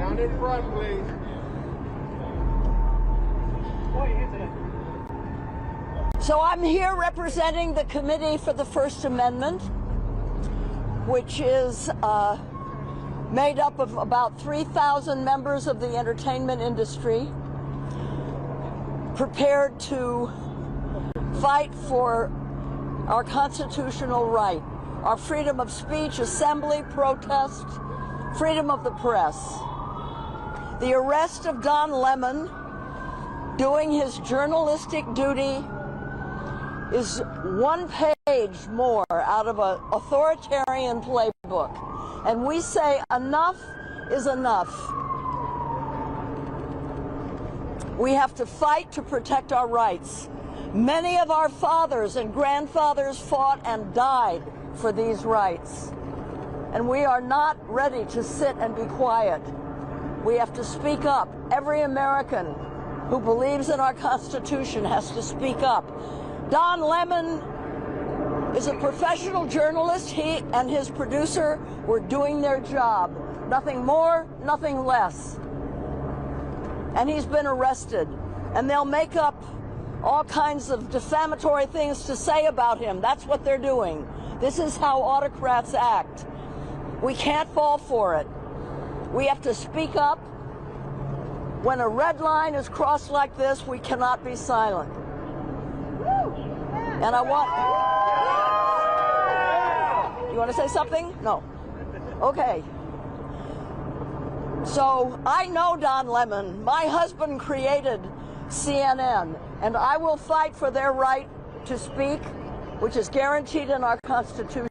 Down in front, please. So I'm here representing the Committee for the First Amendment, which is made up of about 3,000 members of the entertainment industry, prepared to fight for our constitutional right, our freedom of speech, assembly, protest, freedom of the press. The arrest of Don Lemon, doing his journalistic duty, is one page more out of an authoritarian playbook. And we say enough is enough. We have to fight to protect our rights. Many of our fathers and grandfathers fought and died for these rights. And we are not ready to sit and be quiet. We have to speak up. Every American who believes in our Constitution has to speak up. Don Lemon is a professional journalist. He and his producer were doing their job. Nothing more, nothing less. And he's been arrested. And they'll make up all kinds of defamatory things to say about him. That's what they're doing. This is how autocrats act. We can't fall for it. We have to speak up. When a red line is crossed like this, we cannot be silent. And I want... You want to say something? No. Okay. So I know Don Lemon. My husband created CNN, and I will fight for their right to speak, which is guaranteed in our Constitution.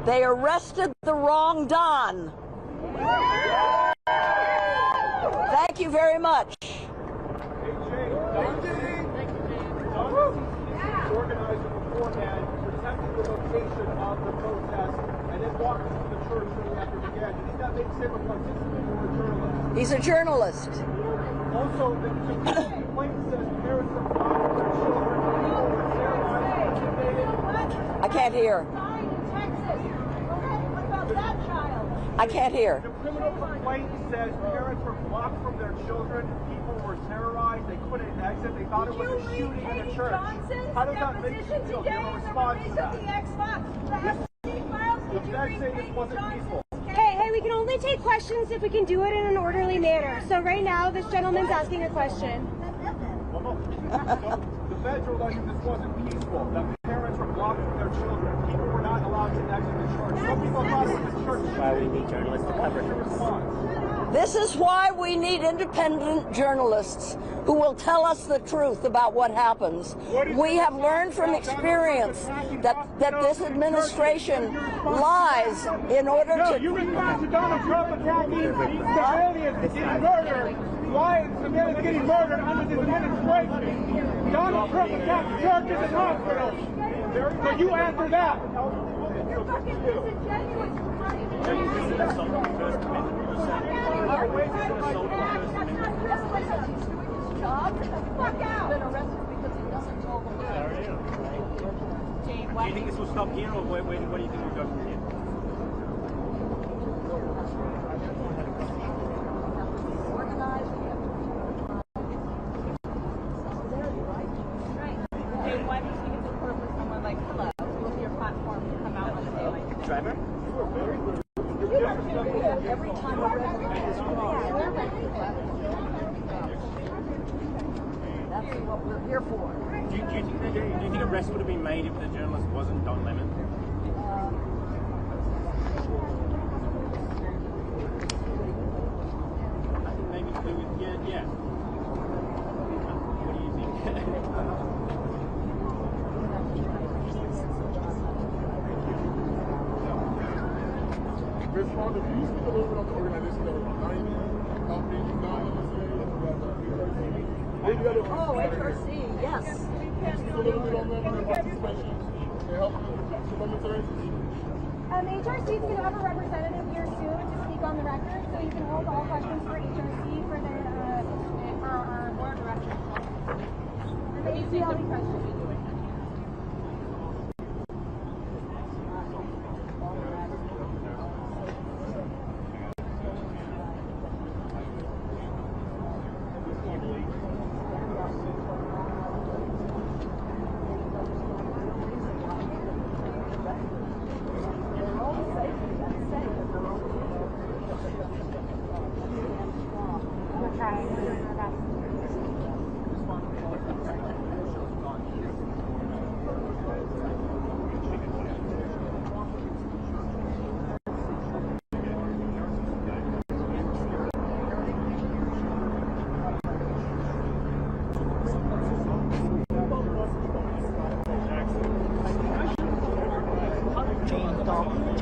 They arrested the wrong Don. Thank you very much. Organizing beforehand, protecting the location of the protest, and then walking to the church shortly after it began. Did that make him a participant or a journalist? He's a journalist. Also, the complaint says parents are blocking their children, people were terrorized, intimidated. I can't hear. I can't hear. The criminal complaint says parents were blocked from their children, people were terrorized, they couldn't exit, they thought it was a shooting in a church. How does that make you feel? Do you have a response to that? The feds say this wasn't peaceful. Hey, we can only take questions if we can do it in an orderly manner. So right now, this gentleman's asking a question. Well, no. The feds are alleging this wasn't peaceful, that parents were blocked from their children, people were not allowed to exit the church. Some people thought it was a church. That's why we need journalists to cover this. This is why we need independent journalists who will tell us the truth about what happens. We have learned from experience that this administration lies in order to... You respond to Donald Trump attacking civilians getting murdered. Why civilians getting murdered under this administration? Donald Trump attacked churches and hospitals. So you answer that. Do you think this will stop here, or what do you think will go from here? Why do you think it's important for someone like Hello with your platform to come out on the day like this? Driver? Every time a red line is crossed. That's what we're here for. Do you think arrest would have been made if the journalist wasn't Don Lemon? I think maybe to do with, yeah. What do you think? Respond, can you speak a little bit on the organization that was behind being done? Oh, HRC, yes. A little bit on their participation to help the women's rights. HRC is going to have a representative here soon to speak on the record, so you can hold all questions for HRC for our board director. And then you see all the questions.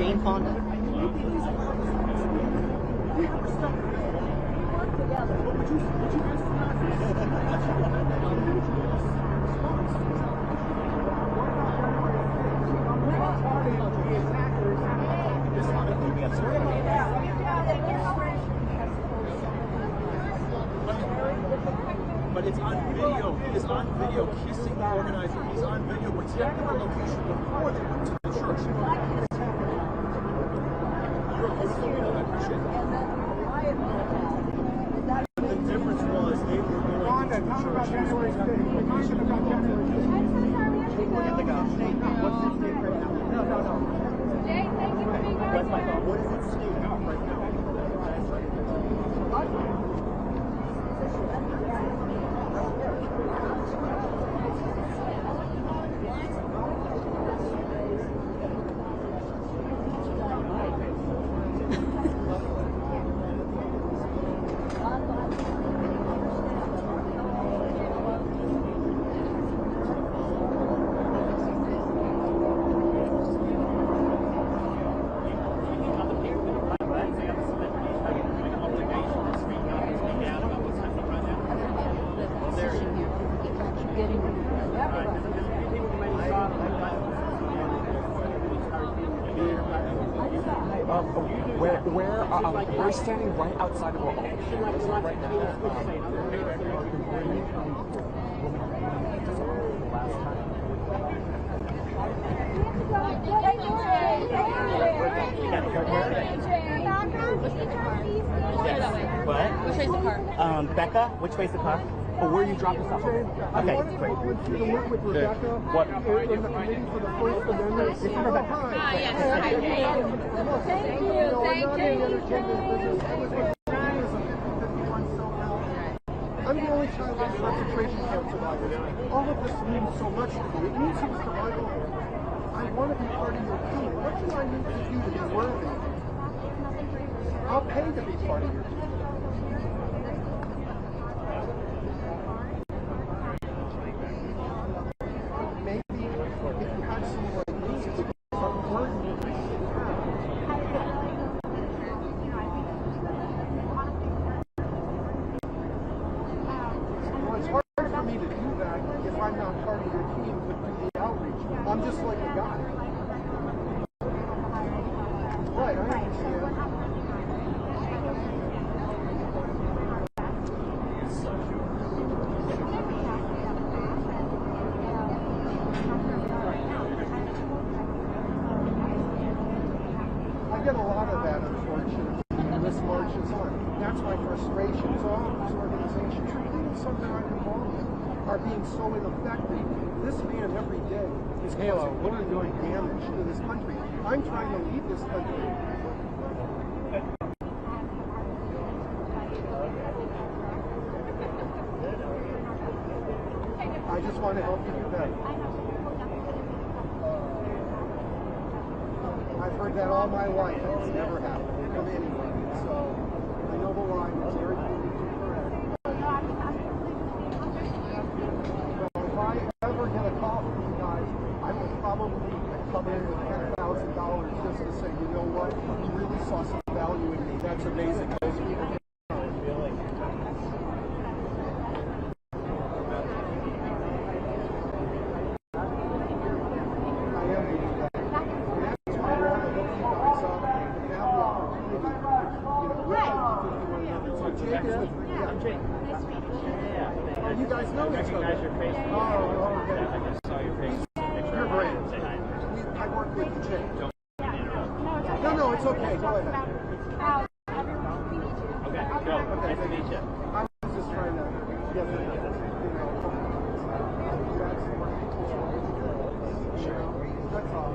Jane Fonda. But it's on video. He is on video kissing the organizer. He's on video protecting the location before they went to the church. You're a political leader. I appreciate that. The difference was they were going to the church. About January 6th. We're talking about January 6th. Look at the guy. What's his name right now? No. Jay, thank you for being here. What's my phone? What is it state right now? We're standing right outside of our office right now. What? Which way's the car? Becca, which way's the car? Oh, where are you dropping stuff? Okay, great. To work with Rebecca What? in the committee for the First Amendment. This is Rebecca. Yes. I'm the only child of concentration camp survivor. All of this means so much to me. It means Mr. Michael, I want to be part of your team. What do I need to do to be worthy? I'll pay to be part of your team. Maybe if you had someone like me, it's unworthy. Well, it's hard for me to do that if I'm not part of your team to do the outreach. I'm just like a guy. Right, I understand. I get a lot of that, unfortunately. This march is on. That's my frustration. So all of these organizations, including something I'm involved in, are being so ineffective. This man every day is causing more and more damage to this country. I'm trying to lead this country. I just want to help you do better. I've heard that all my life, and it's never happened from anyone. So I know the line is very politically correct. Well, if I ever get a call from you guys, I will probably come in with $10,000 just to say, you know what, you really saw some value in me. That's amazing. Those people can really. You guys know each other. Recognize your face. Oh, okay. I just saw your face. You're great. Say hi. I work with Jay. No, it's okay. Go ahead. Okay, go. Nice to meet you. I was just trying to get it. Sure. That's all.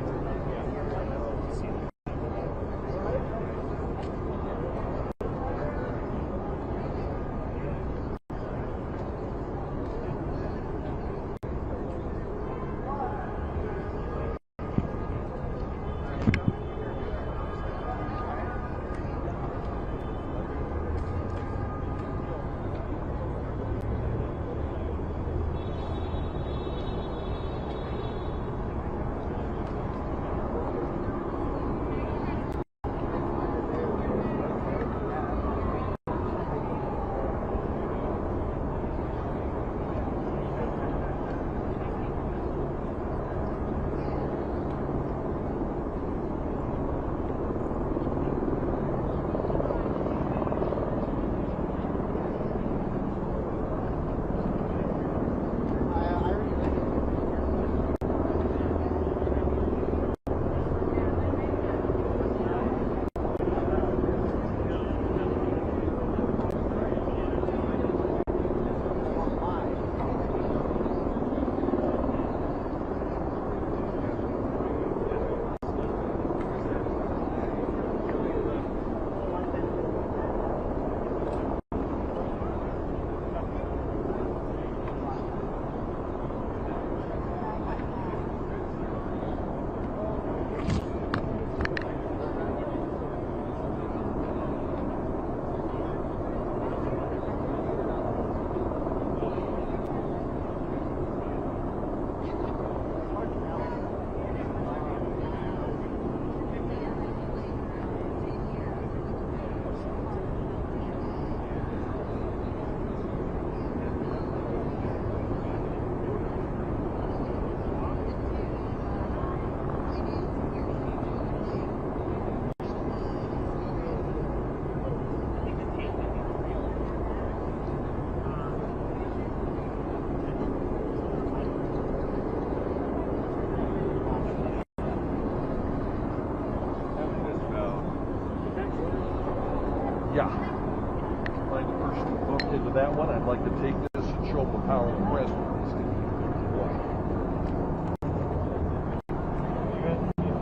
that one. I'd like to take this and show them the power of the press.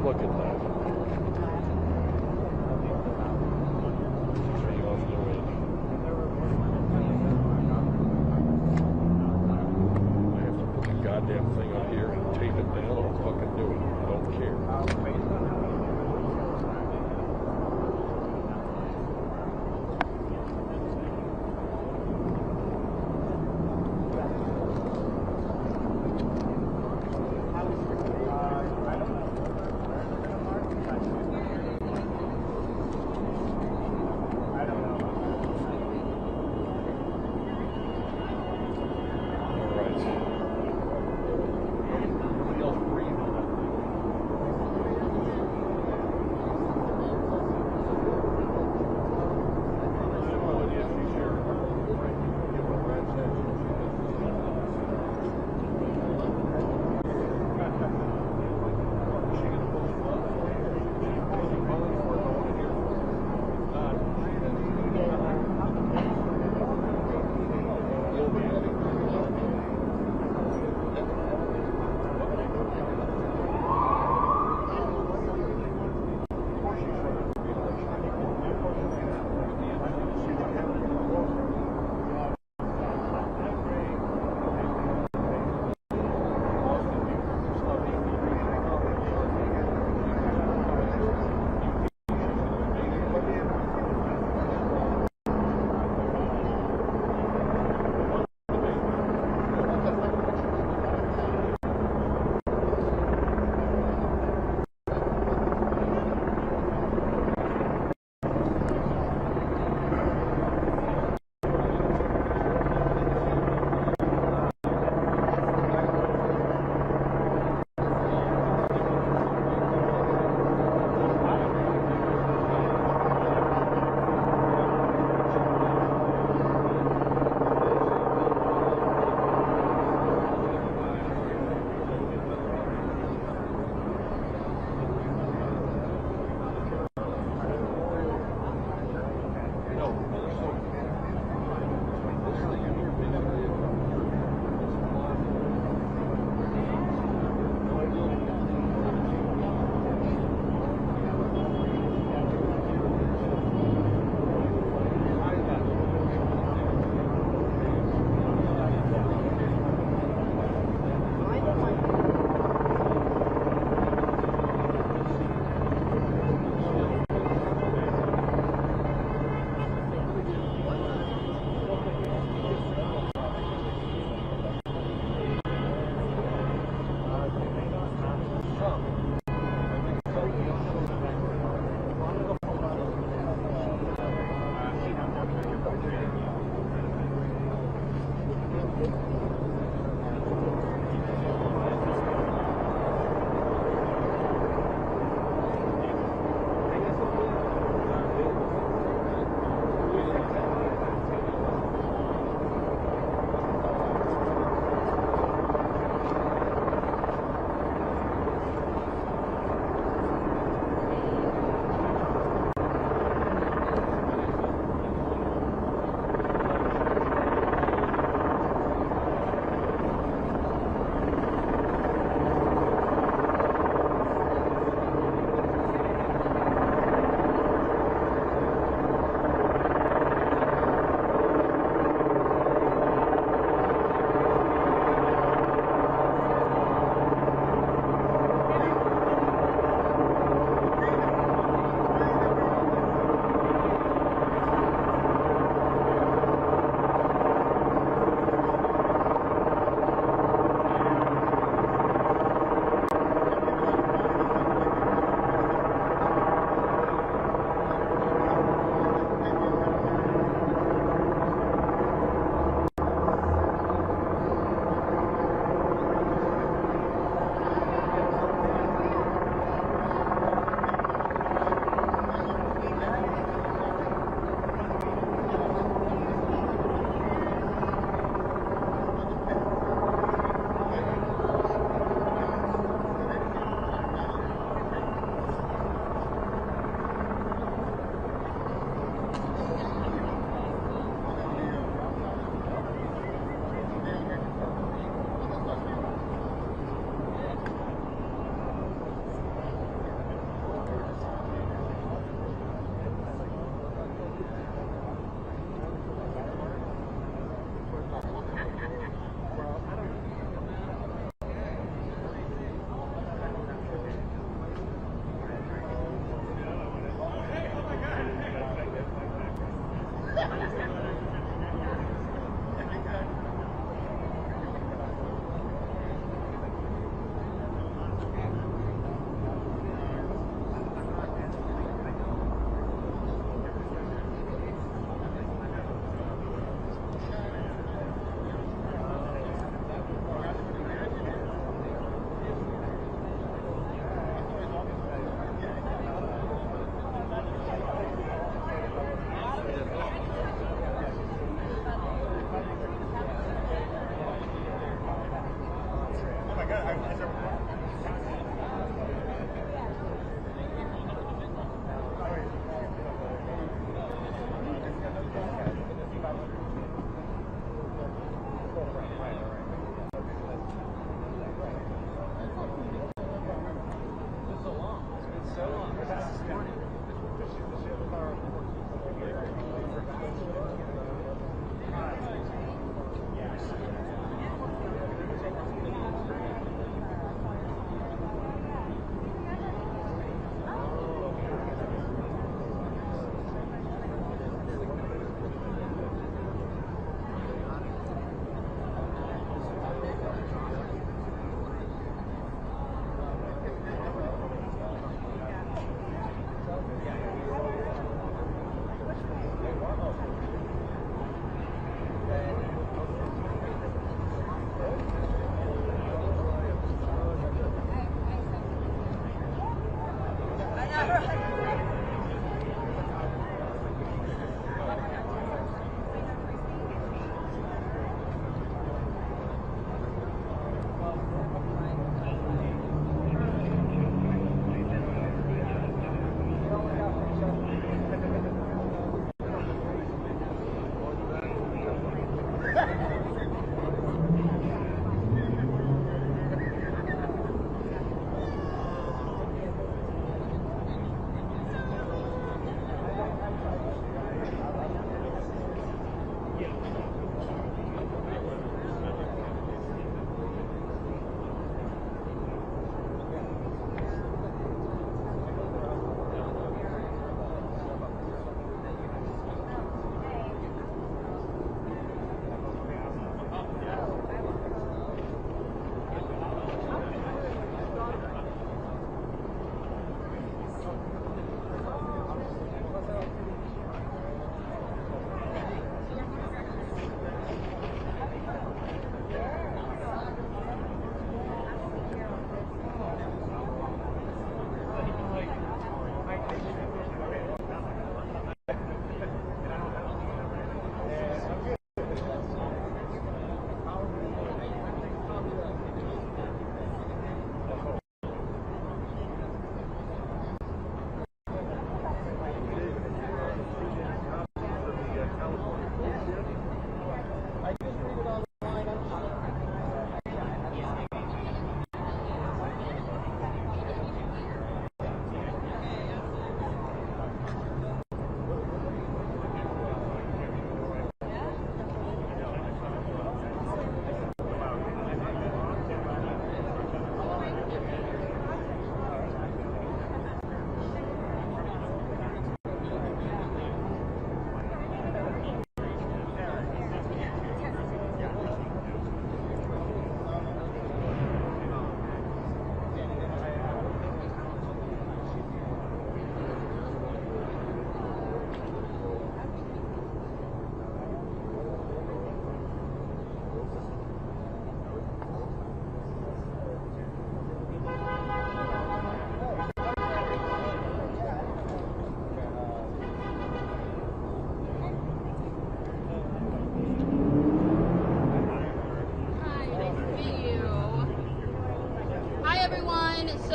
Look at that. Turning off the way. I have to put the goddamn thing up here and tape it down. I'll fucking do it. I don't care.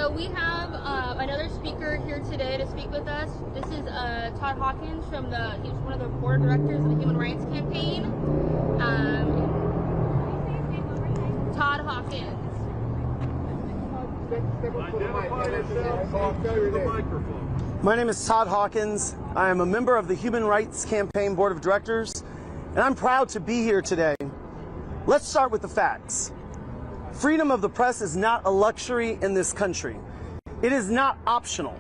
So we have another speaker here today to speak with us. This is Todd Hawkins he's one of the board of directors of the Human Rights Campaign. Todd Hawkins. My name is Todd Hawkins. I am a member of the Human Rights Campaign Board of Directors, and I'm proud to be here today. Let's start with the facts. Freedom of the press is not a luxury in this country. It is not optional.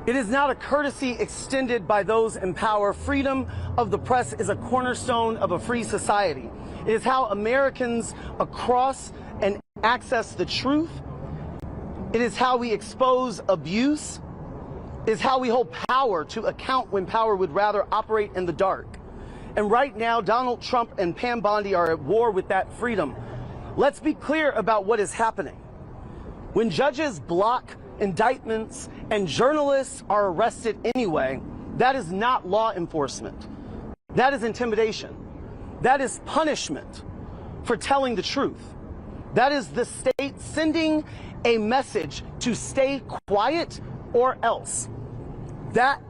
It is not a courtesy extended by those in power. Freedom of the press is a cornerstone of a free society. It is how Americans across and access the truth. It is how we expose abuse. It is how we hold power to account when power would rather operate in the dark. And right now, Donald Trump and Pam Bondi are at war with that freedom. Let's be clear about what is happening. When judges block indictments and journalists are arrested anyway, that is not law enforcement. That is intimidation. That is punishment for telling the truth. That is the state sending a message to stay quiet or else. That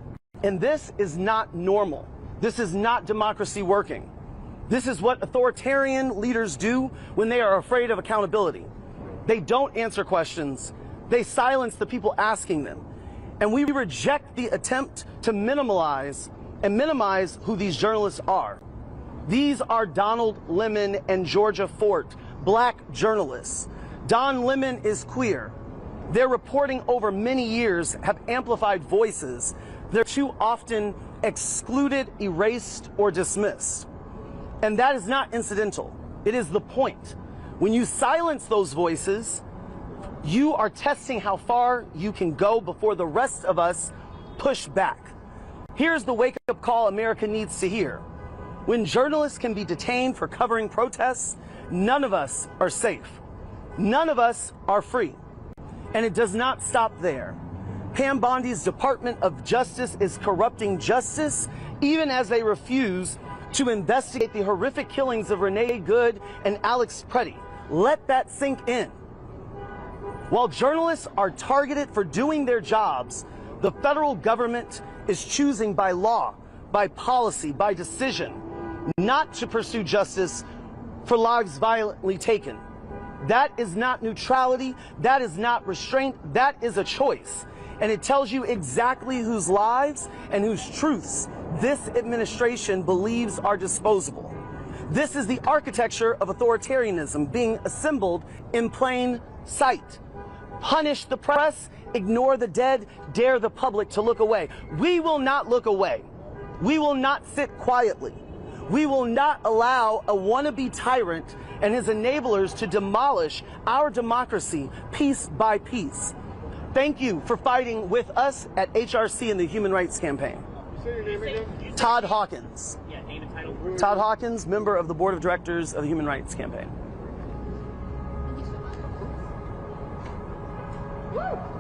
and this is not normal. This is not democracy working. This is what authoritarian leaders do when they are afraid of accountability. They don't answer questions. They silence the people asking them. And we reject the attempt to minimize who these journalists are. These are Donald Lemon and Georgia Fort, black journalists. Don Lemon is queer. Their reporting over many years have amplified voices. They're too often excluded, erased, or dismissed. And that is not incidental. It is the point. When you silence those voices, you are testing how far you can go before the rest of us push back. Here's the wake-up call America needs to hear. When journalists can be detained for covering protests, none of us are safe. None of us are free. And it does not stop there. Pam Bondi's Department of Justice is corrupting justice even as they refuse to investigate the horrific killings of Renee Good and Alex Preddy. Let that sink in. While journalists are targeted for doing their jobs, the federal government is choosing by law, by policy, by decision, not to pursue justice for lives violently taken. That is not neutrality. That is not restraint. That is a choice. And it tells you exactly whose lives and whose truths this administration believes are disposable. This is the architecture of authoritarianism being assembled in plain sight. Punish the press, ignore the dead, dare the public to look away. We will not look away. We will not sit quietly. We will not allow a wannabe tyrant and his enablers to demolish our democracy piece by piece. Thank you for fighting with us at HRC and the Human Rights Campaign. Say your name again. Todd Hawkins. Yeah, name and title. Todd Hawkins, member of the Board of Directors of the Human Rights Campaign. Woo!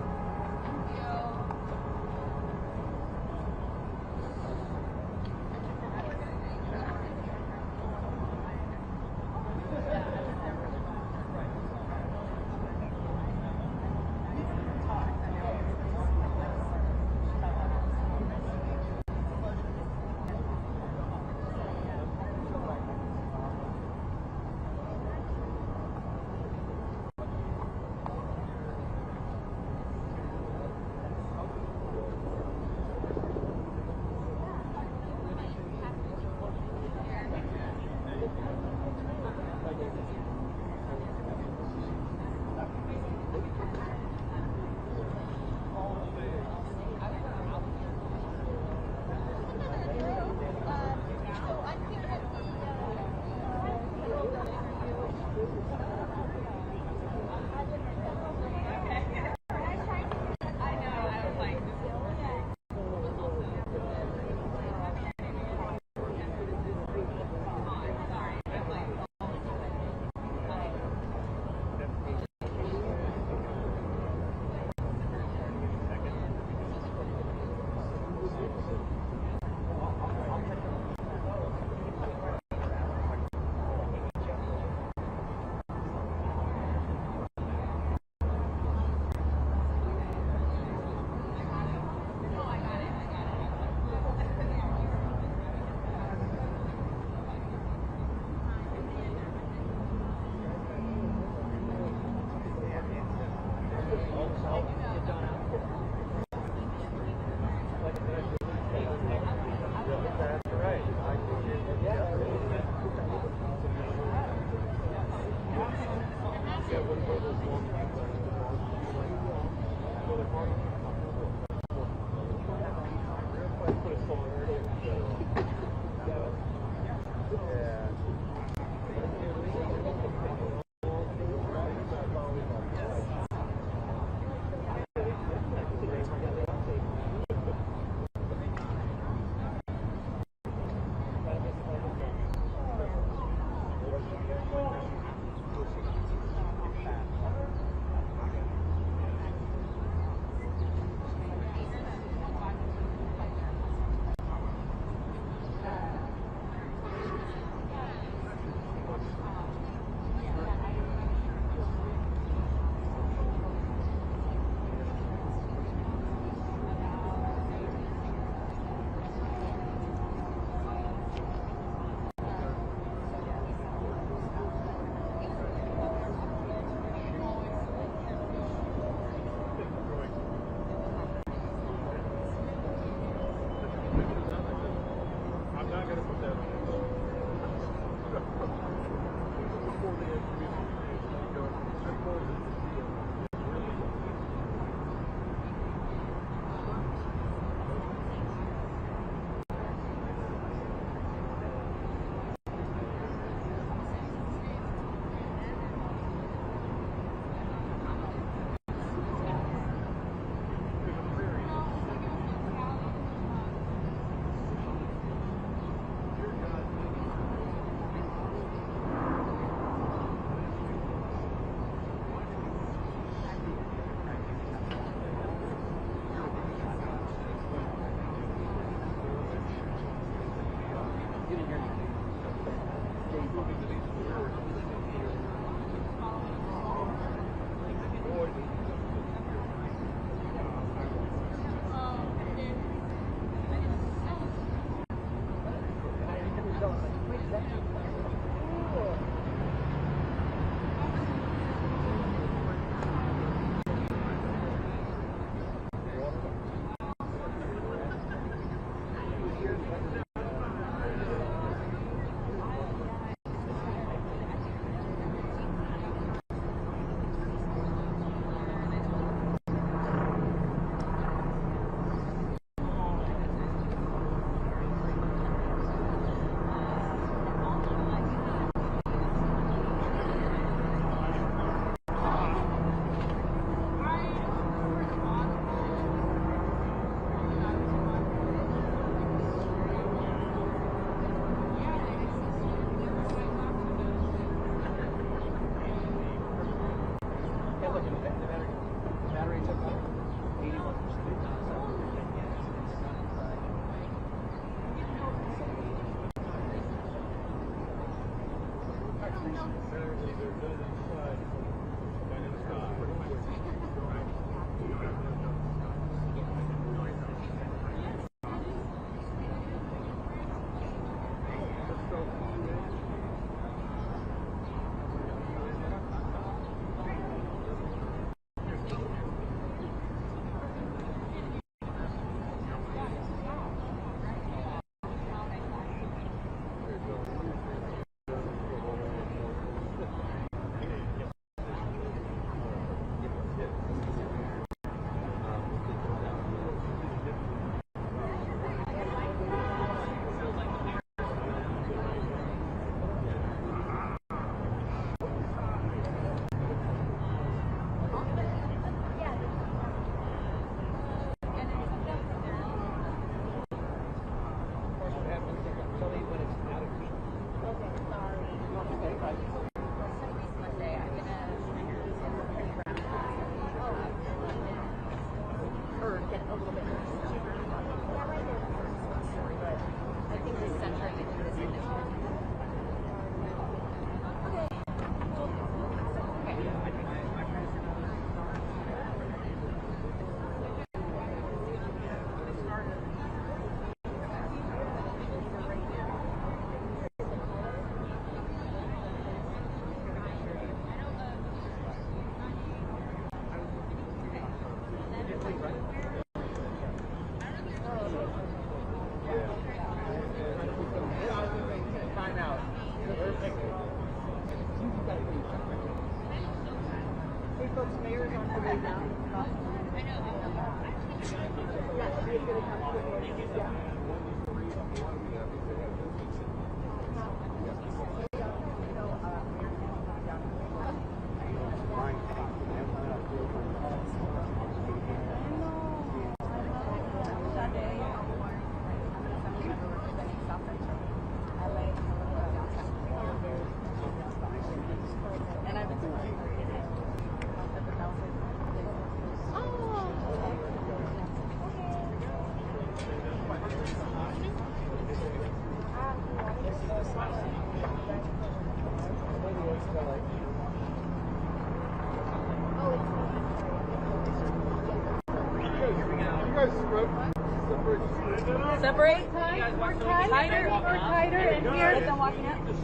Separate? Tighter, more tighter, and here.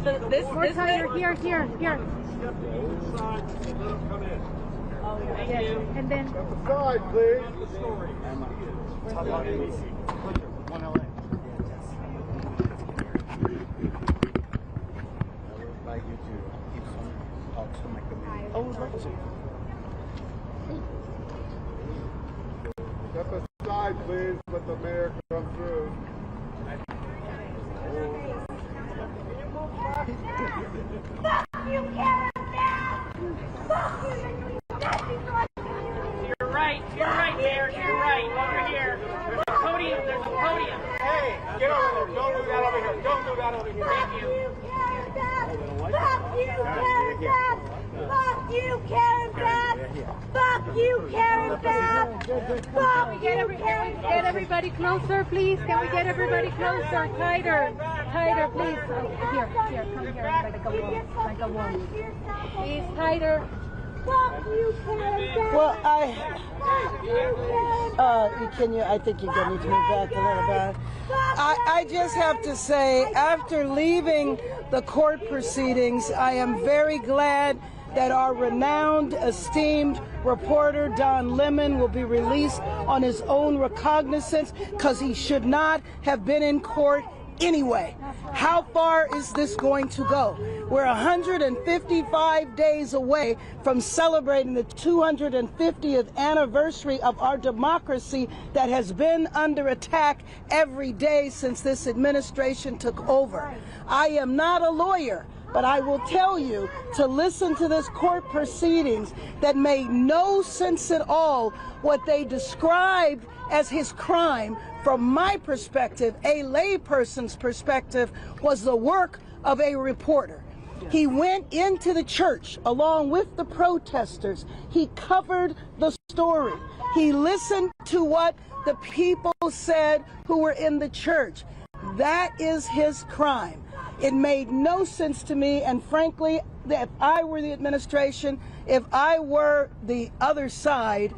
So this, more this tighter, way? Here. Oh, thank you. And then. Step aside, please. Step aside, please, let the mayor come through. Fuck you, Karen! Fuck you! You're right, Mayor, you're right. Over here. There's a podium, Hey, get over there. Don't do that over here. Thank you. Fuck you, Karen Bath! Fuck you, Karen Bath! Fuck you, Karen Bath! Get everybody closer, please. Can we get everybody closer? Tighter, please. Oh, here, come here, like a wall. Please, tighter. Fuck you, Karen. Well, I think you're going to need to move back a little bit. I just have to say, after leaving the court proceedings, I am very glad that our renowned, esteemed reporter, Don Lemon, will be released on his own recognizance, because he should not have been in court anyway. How far is this going to go? We're 155 days away from celebrating the 250th anniversary of our democracy that has been under attack every day since this administration took over. I am not a lawyer, but I will tell you to listen to this court proceedings that made no sense at all. What they described as his crime, from my perspective, a layperson's perspective, was the work of a reporter. He went into the church along with the protesters. He covered the story. He listened to what the people said who were in the church. That is his crime. It made no sense to me, and frankly, if I were the administration, if I were the other side,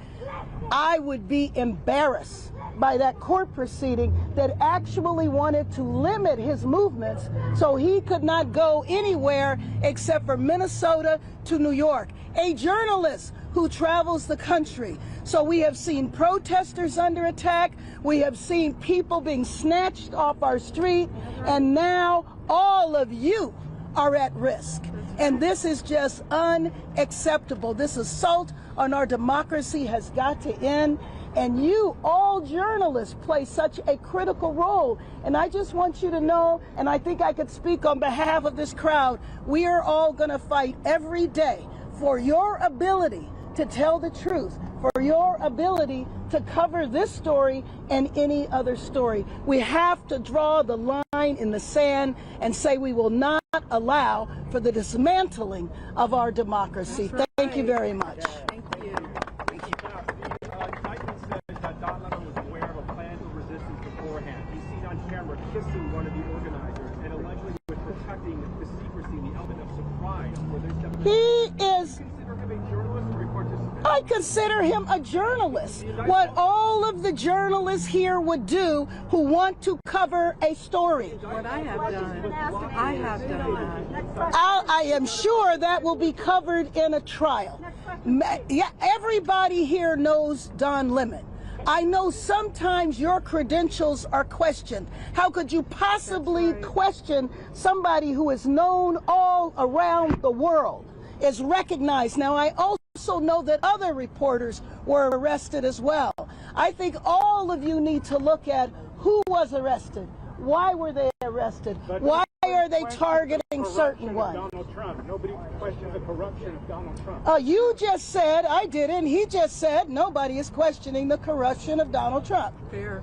I would be embarrassed by that court proceeding that actually wanted to limit his movements so he could not go anywhere except for Minnesota to New York. A journalist who travels the country. So we have seen protesters under attack, we have seen people being snatched off our street, and now all of you are at risk. And this is just unacceptable. This assault on our democracy has got to end. And you, all journalists, play such a critical role. And I just want you to know, and I think I could speak on behalf of this crowd, we are all going to fight every day for your ability to tell the truth, for your ability to cover this story and any other story. We have to draw the line in the sand and say we will not allow for the dismantling of our democracy. Right. Thank you very much. Thank you. Titan says that Don Lemon was aware of a plan for resistance beforehand. He's seen on camera kissing one of the organizers and allegedly was protecting the secrecy and the element of surprise for this demonstration. He is... Consider him a journalist or a participant? I consider him a journalist. What all of the journalists here would do who want to cover a story. What I have done, I have done that. I am sure that will be covered in a trial. Yeah, everybody here knows Don Lemon. I know sometimes your credentials are questioned. How could you possibly question somebody who is known all around the world, is recognized? Now, I also know that other reporters were arrested as well. I think all of you need to look at who was arrested. Why were they arrested? Why are they targeting certain ones? Donald Trump. Nobody questions the corruption of Donald Trump. You just said, I didn't, he just said, nobody is questioning the corruption of Donald Trump. Fair.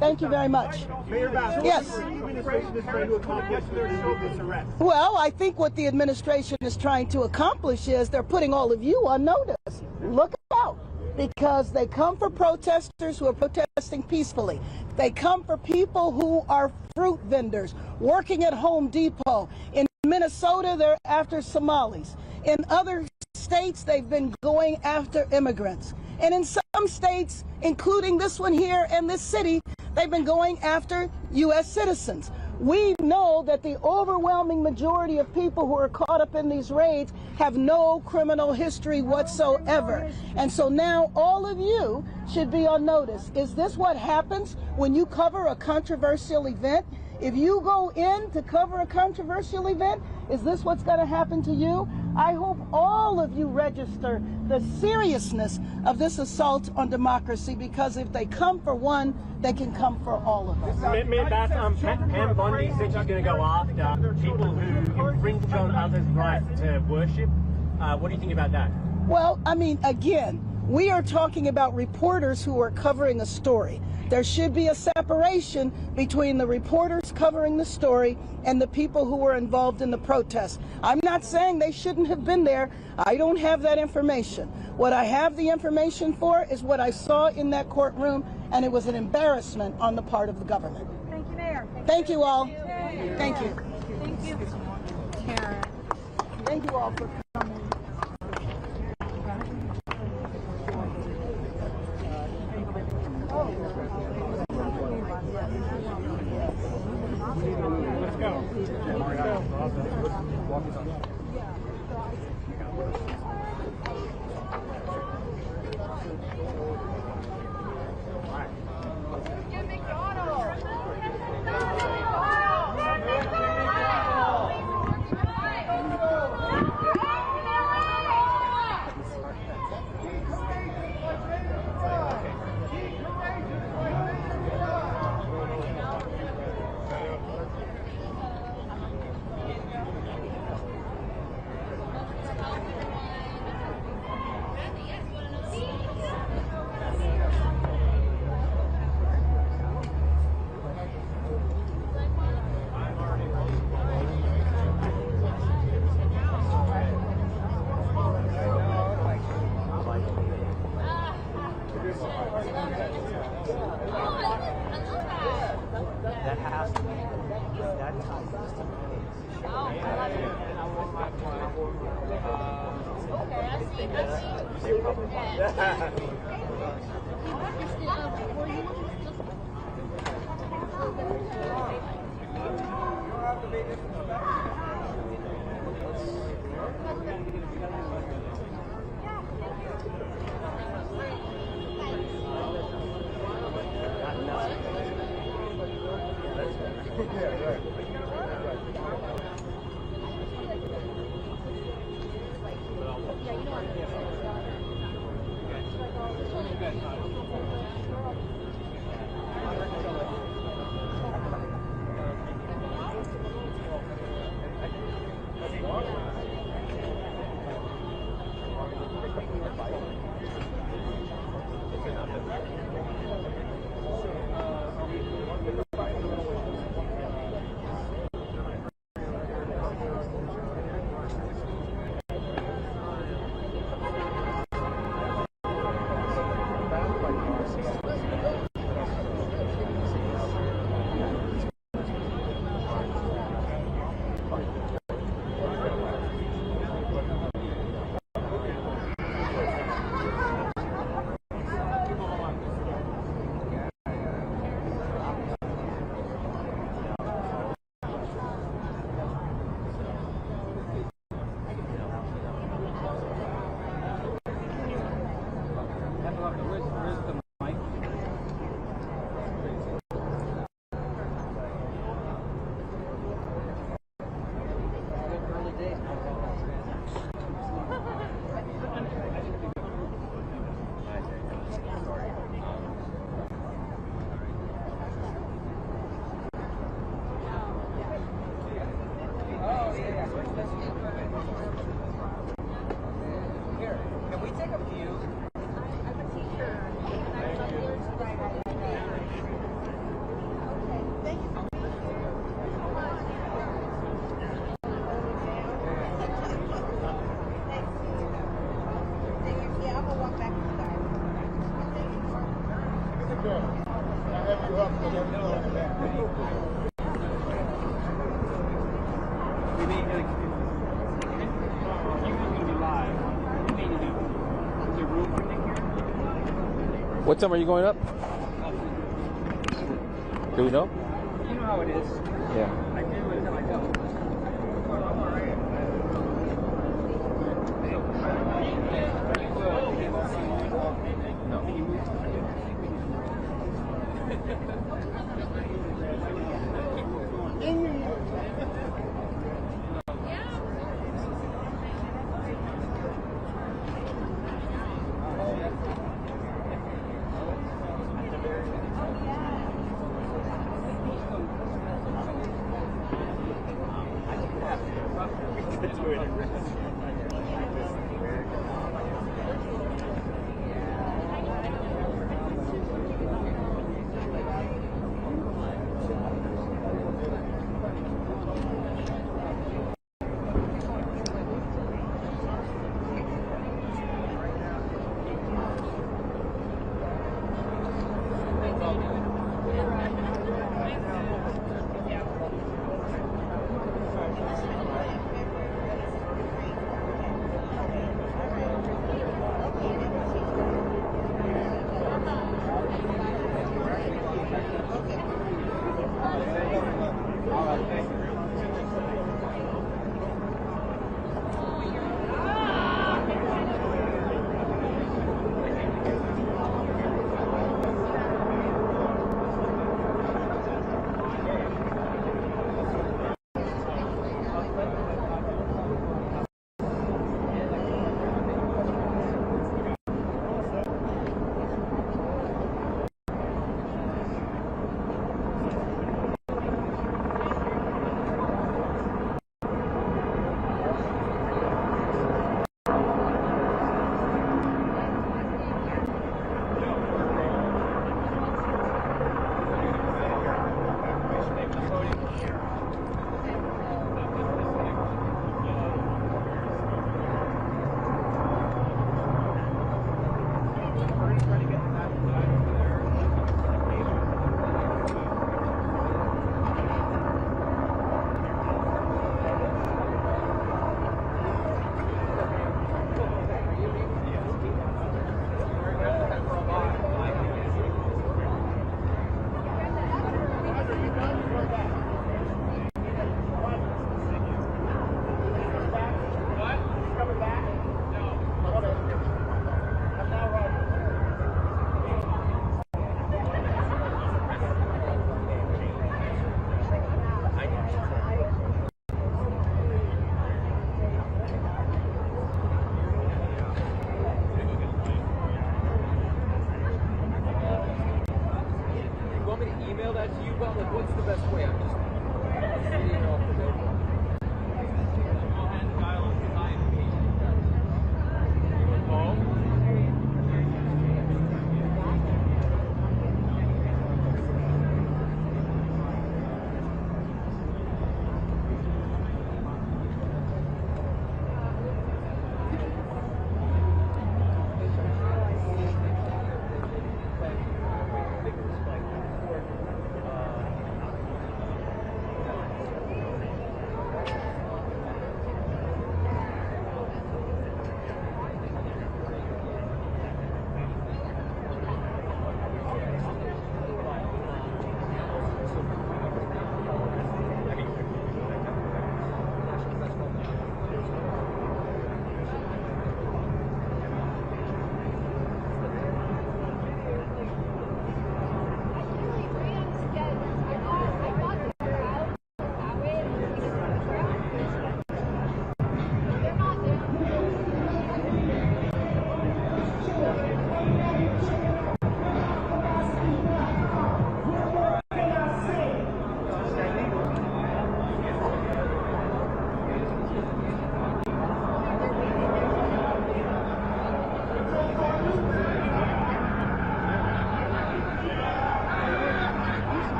Thank you very much. Mayor Bass, yes. what the administration is trying to accomplish with this arrest? Well, I think what the administration is trying to accomplish is they're putting all of you on notice. Look out. Because they come for protesters who are protesting peacefully. They come for people who are fruit vendors, working at Home Depot. In Minnesota, they're after Somalis. In other states, they've been going after immigrants. And in some states, including this one here and this city, they've been going after U.S. citizens. We know that the overwhelming majority of people who are caught up in these raids have no criminal history whatsoever. And so now all of you should be on notice. Is this what happens when you cover a controversial event? If you go in to cover a controversial event, is this what's going to happen to you? I hope all of you register the seriousness of this assault on democracy, because if they come for one, they can come for all of us. Mayor Bass, Pam Bondi said she's going to go after people who infringe on others' rights to worship. What do you think about that? Well, I mean, again, we are talking about reporters who are covering a story. There should be a separation between the reporters covering the story and the people who were involved in the protest. I'm not saying they shouldn't have been there. I don't have that information. What I have the information for is what I saw in that courtroom, and it was an embarrassment on the part of the government. Thank you, Mayor. Thank you all. Thank you. Thank you. Karen. Thank you all for coming. that has to be that time. Oh, I love it. Okay, I see. What time are you going up? Do we know? You know how it is. Yeah. I do until I don't.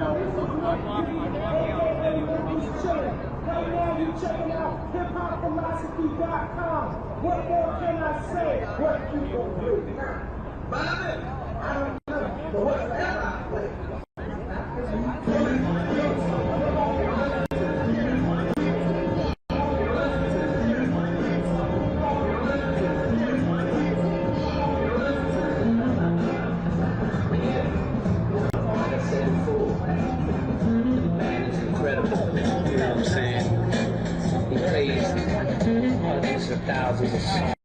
Right now, you checking out 𝗟𝗶𝘃𝗲.com. What more can I say? What you gonna do now? Bobby, I don't know, but whatever I play. He pays hundreds of thousands of